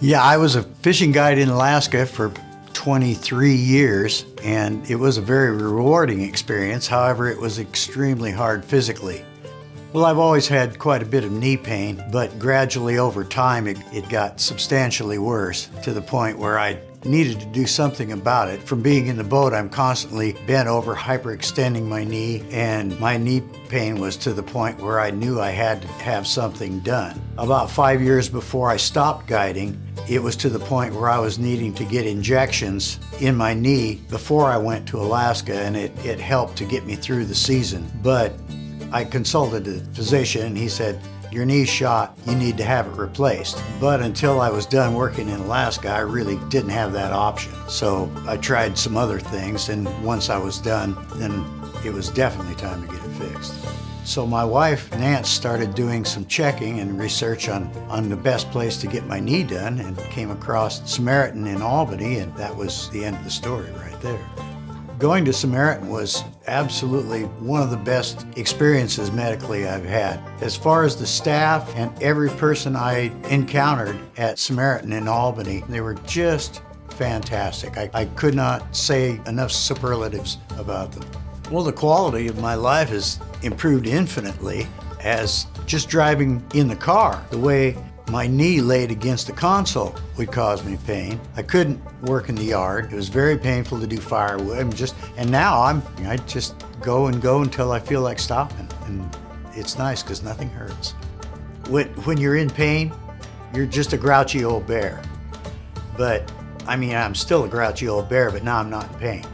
Yeah, I was a fishing guide in Alaska for 23 years, and it was a very rewarding experience. However, it was extremely hard physically. Well, I've always had quite a bit of knee pain, but gradually over time it got substantially worse to the point where I needed to do something about it. From being in the boat, I'm constantly bent over, hyperextending my knee, and my knee pain was to the point where I knew I had to have something done. About 5 years before I stopped guiding, it was to the point where I was needing to get injections in my knee before I went to Alaska, and it helped to get me through the season. But I consulted a physician, and he said, "Your knee's shot, you need to have it replaced." But until I was done working in Alaska, I really didn't have that option. So I tried some other things, and once I was done, then it was definitely time to get it fixed. So my wife, Nance, started doing some checking and research on the best place to get my knee done, and came across Samaritan in Albany, and that was the end of the story right there. Going to Samaritan was absolutely one of the best experiences medically I've had. As far as the staff and every person I encountered at Samaritan in Albany, they were just fantastic. I could not say enough superlatives about them. Well, the quality of my life has improved infinitely as just driving in the car. The way my knee laid against the console would cause me pain. I couldn't work in the yard. It was very painful to do firewood. And now I just go until I feel like stopping. And it's nice because nothing hurts. When you're in pain, you're just a grouchy old bear. But I'm still a grouchy old bear, but now I'm not in pain.